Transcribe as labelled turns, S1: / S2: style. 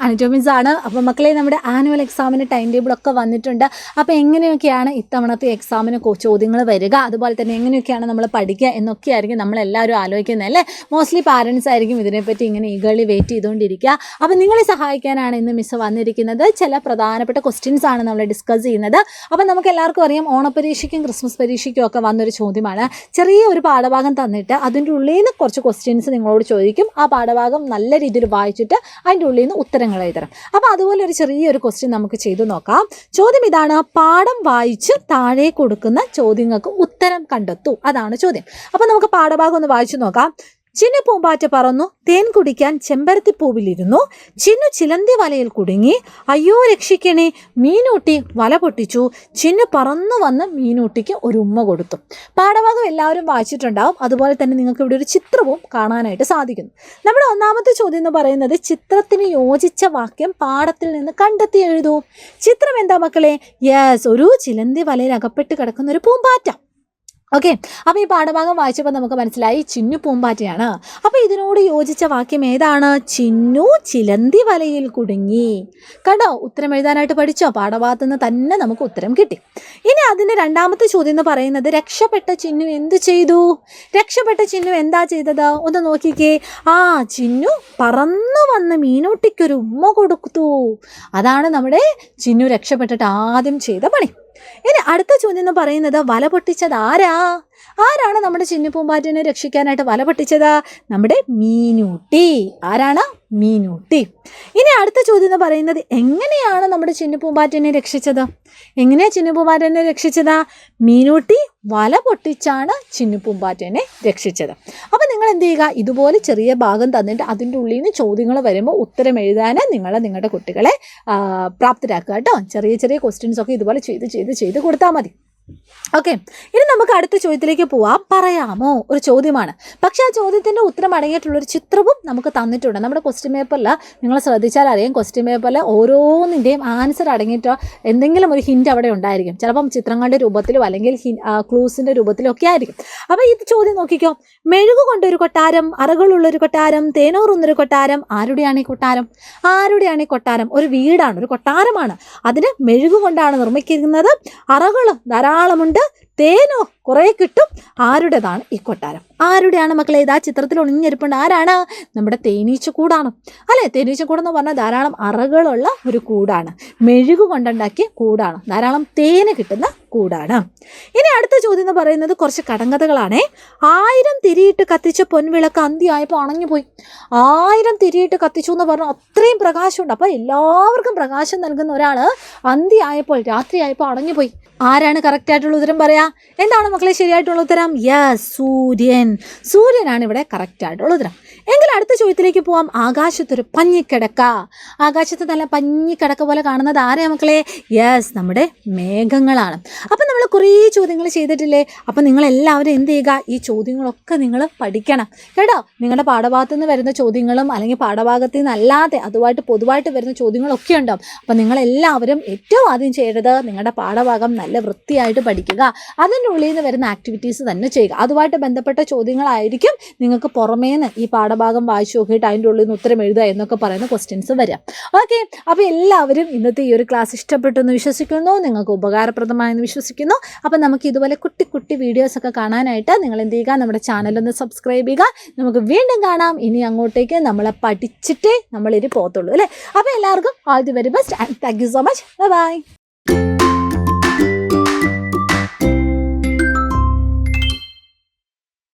S1: അനുജമിസാണ്. അപ്പോൾ മക്കളെ, നമ്മുടെ ആനുവൽ എക്സാമിന് ടൈം ടേബിളൊക്കെ വന്നിട്ടുണ്ട്. അപ്പോൾ എങ്ങനെയൊക്കെയാണ് ഇത്തവണത്തെ എക്സാമിന് ചോദ്യങ്ങൾ വരിക, അതുപോലെ തന്നെ എങ്ങനെയൊക്കെയാണ് നമ്മൾ പഠിക്കുക എന്നൊക്കെ ആയിരിക്കും നമ്മളെല്ലാവരും ആലോചിക്കുന്നത് അല്ലേ. മോസ്റ്റ്ലി പാരൻസ് ആയിരിക്കും ഇതിനെപ്പറ്റി ഇങ്ങനെ ഈഗർലി വെയിറ്റ് ചെയ്തുകൊണ്ടിരിക്കുക. അപ്പോൾ നിങ്ങളെ സഹായിക്കാനാണ് ഇന്ന് മിസ് വന്നിരിക്കുന്നത്. ചില പ്രധാനപ്പെട്ട ക്വസ്റ്റ്യൻസ് ആണ് നമ്മൾ ഡിസ്കസ് ചെയ്യുന്നത്. അപ്പോൾ നമുക്ക് എല്ലാവർക്കും അറിയാം, ഓണപരീക്ഷയ്ക്കും ക്രിസ്മസ് പരീക്ഷയ്ക്കും ഒക്കെ വന്നൊരു ചോദ്യമാണ്. ചെറിയ ഒരു പാഠഭാഗം തന്നിട്ട് അതിൻ്റെ ഉള്ളിൽ നിന്ന് കുറച്ച് ക്വസ്റ്റ്യൻസ് നിങ്ങളോട് ചോദിക്കും. ആ പാഠഭാഗം നല്ല രീതിയിൽ വായിച്ചിട്ട് അതിൻ്റെ ഉള്ളിൽ നിന്ന് ഉത്തരങ്ങൾ എഴുതണം. അപ്പോൾ അതുപോലെ ഒരു ചെറിയൊരു ക്വസ്റ്റ്യൻ നമുക്ക് ചെയ്തു നോക്കാം. ചോദ്യം ഇതാണ്: പാഠം വായിച്ച് താഴെ കൊടുക്കുന്ന ചോദ്യങ്ങൾക്ക് ഉത്തരം കണ്ടെത്തൂ. അതാണ് ചോദ്യം. അപ്പോൾ നമുക്ക് പാഠഭാഗം ഒന്ന് വായിച്ചു നോക്കാം. ചിന്നു പൂമ്പാറ്റ പറന്നു, തേൻ കുടിക്കാൻ ചെമ്പരത്തിപ്പൂവിലിരുന്നു. ചിന്നു ചിലന്തി വലയിൽ കുടുങ്ങി, അയ്യോ രക്ഷിക്കണേ, മീനൂട്ടി വല പൊട്ടിച്ചു. ചിന്നു പറന്നു വന്ന് മീനൂട്ടിക്ക് ഒരു ഉമ്മ കൊടുത്തു. പാഠഭാഗം എല്ലാവരും വായിച്ചിട്ടുണ്ടാവും. അതുപോലെ തന്നെ നിങ്ങൾക്ക് ഇവിടെ ഒരു ചിത്രവും കാണാനായിട്ട് സാധിക്കുന്നു. നമ്മുടെ ഒന്നാമത്തെ ചോദ്യം എന്ന് പറയുന്നത്, ചിത്രത്തിന് യോജിച്ച വാക്യം പാഠത്തിൽ നിന്ന് കണ്ടെത്തി എഴുതൂ. ചിത്രം എന്താ മക്കളെ? യെസ്, ഒരു ചിലന്തി വലയിൽ അകപ്പെട്ട് കിടക്കുന്ന ഒരു പൂമ്പാറ്റ. ഓക്കെ, അപ്പോൾ ഈ പാഠഭാഗം വായിച്ചപ്പോൾ നമുക്ക് മനസ്സിലായി ചിന്നു പൂമ്പാറ്റയാണ്. അപ്പോൾ ഇതിനോട് യോജിച്ച വാക്യം ഏതാണ്? ചിന്നു ചിലന്തി വലയിൽ കുടുങ്ങി. കണ്ടോ, ഉത്തരം എഴുതാനായിട്ട് പഠിച്ചോ? പാഠഭാഗത്തു നിന്ന് തന്നെ നമുക്ക് ഉത്തരം കിട്ടി. ഇനി അതിൻ്റെ രണ്ടാമത്തെ ചോദ്യം എന്ന് പറയുന്നത്, രക്ഷപ്പെട്ട ചിന്നു എന്ത് ചെയ്തു? രക്ഷപ്പെട്ട ചിന്നു എന്താ ചെയ്തത്? ഒന്ന് നോക്കിക്കേ. ചിന്നു പറന്നു വന്ന് മീനൂട്ടിക്കൊരു ഉമ്മ കൊടുത്തു. അതാണ് നമ്മുടെ ചിന്നു രക്ഷപ്പെട്ടിട്ട് ആദ്യം ചെയ്ത പണി. ഇനി അടുത്ത ചോദ്യം എന്ന് പറയുന്നത്, വല പൊട്ടിച്ചത് ആരാണ് നമ്മുടെ ചിന്നു പൂമ്പാറ്റനെ രക്ഷിക്കാനായിട്ട് വല പൊട്ടിച്ചത്? നമ്മുടെ മീനൂട്ടി. ആരാണ്? മീനൂട്ടി. ഇനി അടുത്ത ചോദ്യം എന്ന് പറയുന്നത്, എങ്ങനെയാണ് നമ്മുടെ ചിന്നു പൂമ്പാറ്റനെ രക്ഷിച്ചത്? എങ്ങനെയാണ് ചിന്നു പൂമ്പാറ്റനെ രക്ഷിച്ചത്? മീനൂട്ടി വല പൊട്ടിച്ചാണ് ചിന്നു പൂമ്പാറ്റനെ രക്ഷിച്ചത്. അപ്പോൾ നിങ്ങൾ എന്ത് ചെയ്യുക, ഇതുപോലെ ചെറിയ ഭാഗം തന്നിട്ട് അതിൻ്റെ ഉള്ളിൽ നിന്ന് ചോദ്യങ്ങൾ വരുമ്പോൾ ഉത്തരം എഴുതാൻ നിങ്ങളുടെ കുട്ടികളെ പ്രാപ്തരാക്കുക കേട്ടോ. ചെറിയ ചെറിയ ക്വസ്റ്റ്യൻസ് ഒക്കെ ഇതുപോലെ ചെയ്ത് കൊടുത്താൽ മതി. ഓക്കെ, ഇനി നമുക്ക് അടുത്ത ചോദ്യത്തിലേക്ക് പോവാം. പറയാമോ? ഒരു ചോദ്യമാണ്, പക്ഷേ ആ ചോദ്യത്തിൻ്റെ ഉത്തരം അടങ്ങിയിട്ടുള്ളൊരു ചിത്രവും നമുക്ക് തന്നിട്ടുണ്ട്. നമ്മുടെ ക്വസ്റ്റ്യൻ പേപ്പറിൽ നിങ്ങൾ ശ്രദ്ധിച്ചാൽ അറിയാം, ക്വസ്റ്റ്യൻ പേപ്പറിൽ ഓരോന്നിൻ്റെയും ആൻസർ അടങ്ങിയിട്ട് എന്തെങ്കിലും ഒരു ഹിൻറ്റ് അവിടെ ഉണ്ടായിരിക്കും. ചിലപ്പം ചിത്രങ്ങളുടെ രൂപത്തിലോ അല്ലെങ്കിൽ ക്ലൂസിൻ്റെ രൂപത്തിലോ ഒക്കെ ആയിരിക്കും. അപ്പോൾ ഈ ചോദ്യം നോക്കിക്കോ. മെഴുകുകൊണ്ടൊരു കൊട്ടാരം, അറകളുള്ളൊരു കൊട്ടാരം, തേനൂറുന്നൊരു കൊട്ടാരം. ആരുടെയാണ് ഈ കൊട്ടാരം? ആരുടെയാണ് ഈ കൊട്ടാരം? ഒരു വീടാണ്, ഒരു കൊട്ടാരമാണ്. അതിന് മെഴുകുകൊണ്ടാണ് നിർമ്മിക്കുന്നത്. അറകൾ ധാരാളമുണ്ട്, തേനോ കുറേ കിട്ടും. ആരുടേതാണ് ഈ കൊട്ടാരം? ആരുടെയാണ് മക്കളെ? ഇതാ ചിത്രത്തിൽ ഒളിഞ്ഞിരിപ്പുണ്ട്. ആരാണ്? നമ്മുടെ തേനീച്ചക്കൂടാണ് അല്ലേ. തേനീച്ചക്കൂടെന്ന് പറഞ്ഞാൽ ധാരാളം അറകളുള്ള ഒരു കൂടാണ്, മെഴുകു കൊണ്ടുണ്ടാക്കിയ കൂടാണ്, ധാരാളം തേന് കിട്ടുന്ന കൂടാണ്. ഇനി അടുത്ത ചോദ്യം എന്ന് പറയുന്നത് കുറച്ച് കടങ്കഥകളാണേ. 1000 തിരിയിട്ട് കത്തിച്ച പൊൻവിളക്ക് അന്തിയായപ്പോൾ അണഞ്ഞുപോയി. 1000 തിരിയിട്ട് കത്തിച്ചു എന്ന് പറഞ്ഞാൽ അത്രയും പ്രകാശമുണ്ട്. അപ്പോൾ എല്ലാവർക്കും പ്രകാശം നൽകുന്ന ഒരാൾ അന്തിയായപ്പോൾ, രാത്രിയായപ്പോൾ അണഞ്ഞുപോയി. ആരാണ് കറക്റ്റായിട്ടുള്ള ഉത്തരം പറയാ? എന്താണ് മക്കളെ ശരിയായിട്ടുള്ള ഉത്തരം? യെസ്, സൂര്യൻ. സൂര്യനാണ് ഇവിടെ കറക്റ്റായിട്ടുള്ള ഉത്തരം. എങ്കിൽ അടുത്ത ചോദ്യത്തിലേക്ക് പോവാം. ആകാശത്തൊരു പഞ്ഞിക്കിടക്ക. ആകാശത്ത് നല്ല പഞ്ഞിക്കിടക്ക പോലെ കാണുന്നത് ആരെയാ മക്കളെ? യെസ്, നമ്മുടെ മേഘങ്ങളാണ്. അപ്പം നമ്മൾ കുറേ ചോദ്യങ്ങൾ ചെയ്തിട്ടില്ലേ? അപ്പം നിങ്ങളെല്ലാവരും എന്ത് ചെയ്യുക, ഈ ചോദ്യങ്ങളൊക്കെ നിങ്ങൾ പഠിക്കണം കേട്ടോ. നിങ്ങളുടെ പാഠഭാഗത്തു നിന്ന് വരുന്ന ചോദ്യങ്ങളും അല്ലെങ്കിൽ പാഠഭാഗത്തു നിന്നല്ലാതെ അതുമായിട്ട് പൊതുവായിട്ട് വരുന്ന ചോദ്യങ്ങളൊക്കെ ഉണ്ടാവും. അപ്പം നിങ്ങളെല്ലാവരും ഏറ്റവും ആദ്യം ചെയ്യേണ്ടത് നിങ്ങളുടെ പാഠഭാഗം നല്ല വൃത്തിയായിട്ട് പഠിക്കുക. അതിൻ്റെ ഉള്ളിൽ നിന്ന് വരുന്ന ആക്ടിവിറ്റീസ് തന്നെ ചെയ്യുക. അതുമായിട്ട് ബന്ധപ്പെട്ട ചോദ്യങ്ങളായിരിക്കും നിങ്ങൾക്ക് പുറമേന്ന് ഈ പാഠഭാഗം വായിച്ചു നോക്കിയിട്ട് അതിൻ്റെ ഉള്ളിൽ നിന്ന് ഉത്തരം എഴുതുക എന്നൊക്കെ പറയുന്ന ക്വസ്റ്റ്യൻസ് വരാം. ഓക്കെ, അപ്പോൾ എല്ലാവരും ഇന്നത്തെ ഈ ഒരു ക്ലാസ് ഇഷ്ടപ്പെട്ടു എന്ന് വിശ്വസിക്കുന്നു, നിങ്ങൾക്ക് ഉപകാരപ്രദമായെന്ന് വിശ്വസിക്കുന്നു. അപ്പം നമുക്ക് ഇതുപോലെ കുട്ടി വീഡിയോസൊക്കെ കാണാനായിട്ട് നിങ്ങൾ എന്ത് ചെയ്യുക, നമ്മുടെ ചാനലൊന്ന് സബ്സ്ക്രൈബ് ചെയ്യുക. നമുക്ക് വീണ്ടും കാണാം. ഇനി അങ്ങോട്ടേക്ക് നമ്മളെ പഠിച്ചിട്ടേ നമ്മളിനി പോകത്തുള്ളൂ അല്ലേ. അപ്പോൾ എല്ലാവർക്കും all the very best and thank you so much. By.